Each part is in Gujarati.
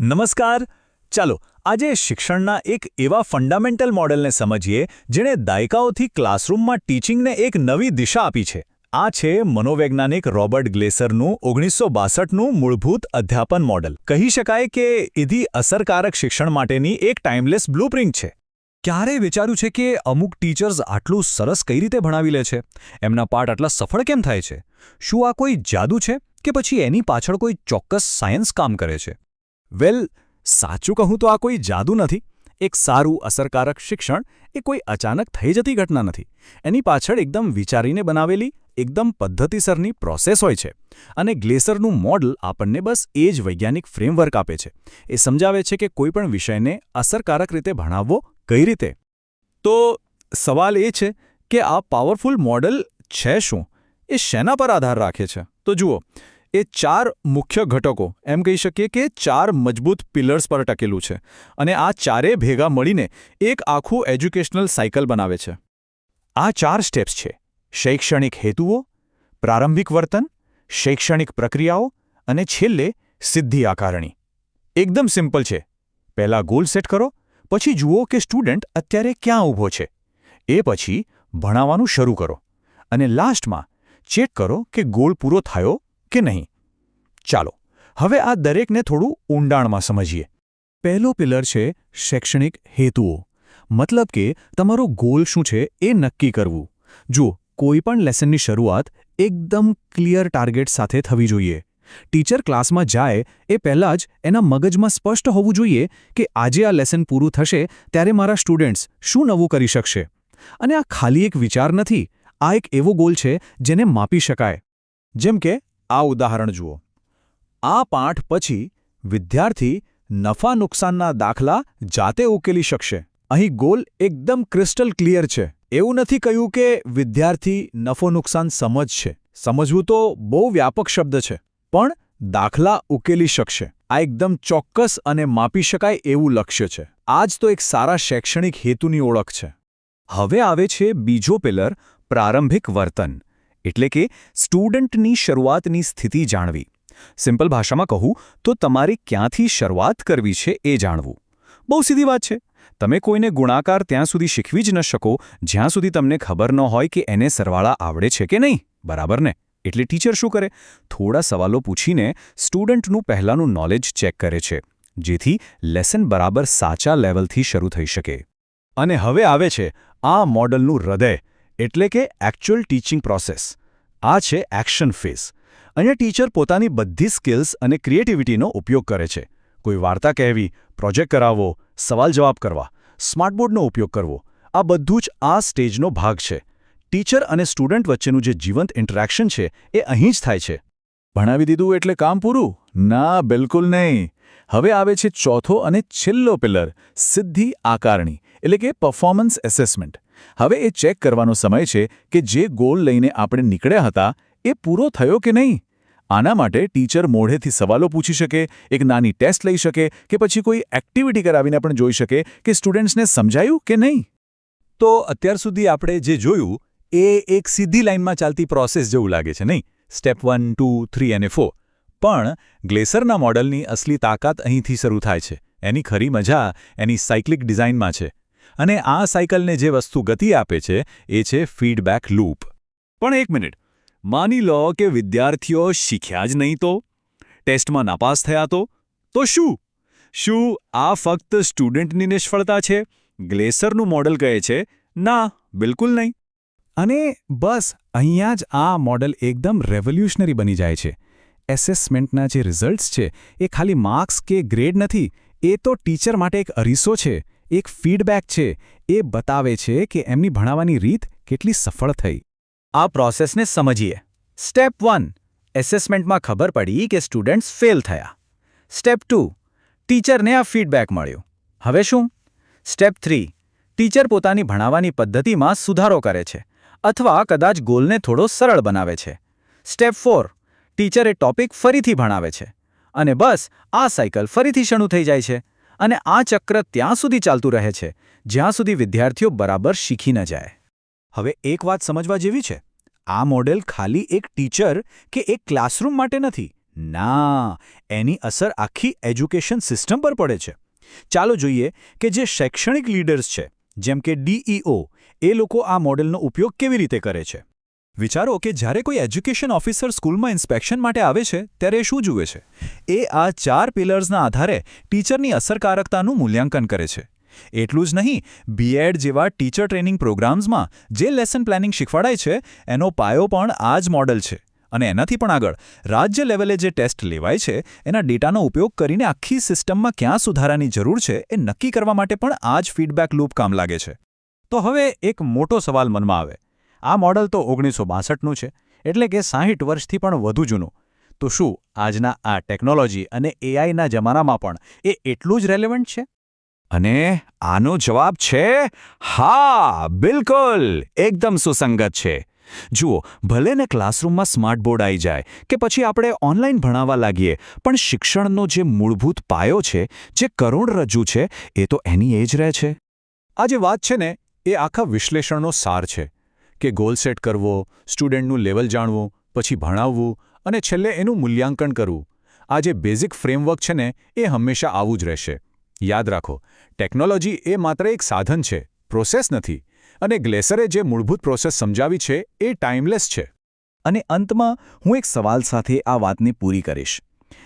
નમસ્કાર. ચાલો આજે શિક્ષણના એક એવા ફંડામેન્ટલ મોડેલને સમજીએ જેણે દાયકાઓથી ક્લાસરૂમમાં ટીચિંગને એક નવી દિશા આપી છે. આ છે મનોવૈજ્ઞાનિક રોબર્ટ ગ્લેસરનું 1962નું મૂળભૂત અધ્યાપન મોડેલ. કહી શકાય કે એથી અસરકારક શિક્ષણ માટેની એક ટાઈમલેસ બ્લુપ્રિન્ટ છે. ક્યારેય વિચાર્યું છે કે અમુક ટીચર્સ આટલું સરસ કઈ રીતે ભણાવી લે છે? એમના પાઠ આટલા સફળ કેમ થાય છે? શું આ કોઈ જાદુ છે કે પછી એની પાછળ કોઈ ચોક્કસ સાયન્સ કામ કરે છે? સાચું કહું તો આ કોઈ જાદુ નથી. એક સારું અસરકારક શિક્ષણ એ કોઈ અચાનક થઈ જતી ઘટના નથી. એની પાછળ એકદમ વિચારીને બનાવેલી એકદમ પદ્ધતિસરની પ્રોસેસ હોય છે. અને ગ્લેસરનું મોડલ આપણને બસ એ જ વૈજ્ઞાનિક ફ્રેમવર્ક આપે છે. એ સમજાવે છે કે કોઈપણ વિષયને અસરકારક રીતે ભણાવવો કઈ રીતે. તો સવાલ એ છે કે આ પાવરફુલ મોડલ છે શું? એ શેના પર આધાર રાખે છે? તો જુઓ, એ 4 મુખ્ય ઘટકો, એમ કહી શકીએ કે 4 મજબૂત પિલર્સ પર ટકેલું છે. અને આ ચારેય ભેગા મળીને એક આખું એજ્યુકેશનલ સાયકલ બનાવે છે. આ 4 સ્ટેપ્સ છે: શૈક્ષણિક હેતુઓ, પ્રારંભિક વર્તન, શૈક્ષણિક પ્રક્રિયાઓ અને છેલ્લે સિદ્ધિ આકારણી. એકદમ સિમ્પલ છે. પહેલા ગોલ સેટ કરો, પછી જુઓ કે સ્ટુડન્ટ અત્યારે ક્યાં ઊભો છે. એ પછી ભણાવવાનું શરૂ કરો અને લાસ્ટમાં ચેક કરો કે ગોલ પૂરો થયો કે નહીં. ચાલો હવે આ દરેકને થોડું ઊંડાણમાં સમજીએ. પહેલો પિલર છે શૈક્ષણિક હેતુઓ. મતલબ કે તમારો ગોલ શું છે એ નક્કી કરવું. જુઓ, કોઈપણ લેસનની શરૂઆત એકદમ ક્લિયર ટાર્ગેટ સાથે થવી જોઈએ. ટીચર ક્લાસમાં જાય એ પહેલાં જ એના મગજમાં સ્પષ્ટ હોવું જોઈએ કે આજે આ લેસન પૂરું થશે ત્યારે મારા સ્ટુડન્ટ્સ શું નવું કરી શકશે. અને આ ખાલી એક વિચાર નથી, આ એક એવો ગોલ છે જેને માપી શકાય. જેમ કે આ ઉદાહરણ જુઓ. આ પાઠ પછી વિદ્યાર્થી નફા નુકસાનના દાખલા જાતે ઉકેલી શકશે. અહીં ગોલ એકદમ ક્રિસ્ટલ ક્લિયર છે. એવું નથી કહ્યું કે વિદ્યાર્થી નફો નુકસાન સમજશે. સમજવું તો બહુ વ્યાપક શબ્દ છે, પણ દાખલા ઉકેલી શકશે. આ એકદમ ચોક્કસ અને માપી શકાય એવું લક્ષ્ય છે. આ જ તો એક સારા શૈક્ષણિક હેતુની ઓળખ છે. હવે આવે છે બીજો પિલર, પ્રારંભિક વર્તન. એટલે કે સ્ટુડન્ટની શરૂઆતની સ્થિતિ જાણવી. સિમ્પલ ભાષામાં કહું તો તમારે ક્યાંથી શરૂઆત કરવી છે એ જાણવું. બહુ સીધી વાત છે. તમે કોઈને ગુણાકાર ત્યાં સુધી શીખવી જ ન શકો જ્યાં સુધી તમને ખબર ન હોય કે એને સરવાળા આવડે છે કે નહીં. બરાબર ને? એટલે ટીચર શું કરે? થોડા સવાલો પૂછીને સ્ટુડન્ટનું પહેલાંનું નોલેજ ચેક કરે છે, જેથી લેસન બરાબર સાચા લેવલથી શરૂ થઈ શકે. અને હવે આવે છે આ મોડલનું હૃદય, એટલે કે એકચ્યુઅલ ટીચિંગ પ્રોસેસ. આ છે એક્શન ફેઝ. અહીંયા ટીચર પોતાની બધી સ્કિલ્સ અને ક્રિએટિવિટીનો ઉપયોગ કરે છે. કોઈ વાર્તા કહેવી, પ્રોજેક્ટ કરાવવો, સવાલ જવાબ કરવા, સ્માર્ટબોર્ડનો ઉપયોગ કરવો, આ બધું જ આ સ્ટેજનો ભાગ છે. ટીચર અને સ્ટુડન્ટ વચ્ચેનું જે જીવંત ઇન્ટરેક્શન છે એ અહીં જ થાય છે. ભણાવી દીધું એટલે કામ પૂરું? ના, બિલકુલ નહીં. હવે આવે છે ચોથો અને છેલ્લો પિલર, સિદ્ધિ આકારણી, એટલે કે પરફોર્મન્સ એસેસમેન્ટ. હવે એ ચેક કરવાનો સમય છે કે જે ગોલ લઈને આપણે નીકળ્યા હતા એ પૂરો થયો કે નહીં. આના માટે ટીચર મોઢેથી સવાલો પૂછી શકે, એક નાની ટેસ્ટ લઈ શકે કે પછી કોઈ એક્ટિવિટી કરાવીને પણ જોઈ શકે કે સ્ટુડન્ટ્સને સમજાયું કે નહીં. તો અત્યાર સુધી આપણે જે જોયું એ એક સીધી લાઇનમાં ચાલતી પ્રોસેસ જેવું લાગે છે, નહીં? સ્ટેપ 1, 2, 3 અને 4. પણ ગ્લેસરના મોડલની અસલી તાકાત અહીંથી શરૂ થાય છે. એની ખરી મજા એની સાયક્લિક ડિઝાઇનમાં છે. અને આ સાયકલને જે વસ્તુ ગતિ આપે છે એ છે ફીડબેક લૂપ. પણ એક મિનિટ, માની લો કે વિદ્યાર્થીઓ શીખ્યા જ નહીં તો? ટેસ્ટમાં નાપાસ થયા તો શું? શું આ ફક્ત સ્ટુડન્ટની નિષ્ફળતા છે? ગ્લેસરનું મોડલ કહે છે ના, બિલકુલ નહીં. અને બસ અહીંયા જ આ મોડલ એકદમ રેવોલ્યુશનરી બની જાય છે. એસેસમેન્ટના જે રિઝલ્ટ્સ છે એ ખાલી માર્ક્સ કે ગ્રેડ નથી, એ તો ટીચર માટે એક અરીસો છે, એક ફીડબેક છે. એ બતાવે છે કે એમની ભણાવવાની રીત કેટલી સફળ થઈ. આ પ્રોસેસને સમજીએ. સ્ટેપ 1, એસેસમેન્ટમાં ખબર પડી કે સ્ટુડન્ટ્સ ફેલ થયા. સ્ટેપ 2, ટીચરને આ ફીડબેક મળ્યો. હવે શું? સ્ટેપ 3, ટીચર પોતાની ભણાવવાની પદ્ધતિમાં સુધારો કરે છે અથવા કદાચ ગોલને થોડો સરળ બનાવે છે. સ્ટેપ 4, ટીચર એ ટોપિક ફરીથી ભણાવે છે. અને બસ આ સાયકલ ફરીથી શરૂ થઈ જાય છે. અને આ ચક્ર ત્યાં સુધી ચાલતું રહે છે જ્યાં સુધી વિદ્યાર્થીઓ બરાબર શીખી ન જાય. હવે એક વાત સમજવા જેવી છે. આ મોડેલ ખાલી એક ટીચર કે એક ક્લાસરૂમ માટે નથી. ના, એની અસર આખી એજ્યુકેશન સિસ્ટમ પર પડે છે. ચાલો જોઈએ કે જે શૈક્ષણિક લીડર્સ છે, જેમ કે ડીઈઓ, એ લોકો આ મોડેલનો ઉપયોગ કેવી રીતે કરે છે. વિચારો કે જ્યારે કોઈ એજ્યુકેશન ઓફિસર સ્કૂલમાં ઇન્સ્પેક્શન માટે આવે છે ત્યારે એ શું જુએ છે? એ આ 4 પિલર્સના આધારે ટીચરની અસરકારકતાનું મૂલ્યાંકન કરે છે. એટલું જ નહીં, બીએડ જેવા ટીચર ટ્રેનિંગ પ્રોગ્રામ્સમાં જે લેસન પ્લાનિંગ શીખવાડાય છે એનો પાયો પણ આ જ મોડેલ છે. અને એનાથી પણ આગળ રાજ્ય લેવલે જે ટેસ્ટ લેવાય છે એના ડેટાનો ઉપયોગ કરીને આખી સિસ્ટમમાં ક્યાં સુધારાની જરૂર છે એ નક્કી કરવા માટે પણ આ જ ફીડબેક લૂપ કામ લાગે છે. તો હવે એક મોટો સવાલ મનમાં આવે. આ મોડલ તો 1962નું છે, એટલે કે 60 વર્ષથી પણ વધુ જૂનું. તો શું આજના આ ટેકનોલોજી અને એઆઈના જમાનામાં પણ એ એટલું જ રેલેવન્ટ છે? અને આનો જવાબ છે હા, બિલકુલ, એકદમ સુસંગત છે. જુઓ, ભલે ને ક્લાસરૂમમાં સ્માર્ટ બોર્ડ આવી જાય કે પછી આપણે ઓનલાઈન ભણાવવા લાગીએ, પણ શિક્ષણનો જે મૂળભૂત પાયો છે, જે કરોડરજ્જુ છે, એ તો એની એ જ રહે છે. આ જે વાત છે ને, એ આખા વિશ્લેષણનો સાર છે કે ગોલ સેટ કરવો, સ્ટુડન્ટનું લેવલ જાણવું, પછી ભણાવવું અને છેલ્લે એનું મૂલ્યાંકન કરવું. આ જે બેઝિક ફ્રેમવર્ક છે ને, એ હંમેશા આવું જ રહેશે. યાદ રાખો, ટેકનોલોજી એ માત્ર એક સાધન છે, પ્રોસેસ નથી. અને ગ્લેસરે જે મૂળભૂત પ્રોસેસ સમજાવી છે એ ટાઈમલેસ છે. અને અંતમાં હું એક સવાલ સાથે આ વાતને પૂરી કરીશ.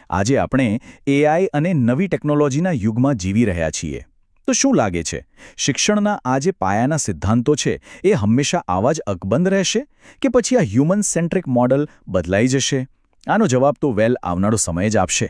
આજે આપણે એઆઈ અને નવી ટેકનોલોજીના યુગમાં જીવી રહ્યા છીએ. તો શું લાગે છે, શિક્ષણના આ જે પાયાના સિદ્ધાંતો છે એ હંમેશા આવા જ અકબંધ રહેશે કે પછી આ હ્યુમન સેન્ટ્રિક મોડલ બદલાઈ જશે? આનો જવાબ તો આવનારો સમય જ આપશે.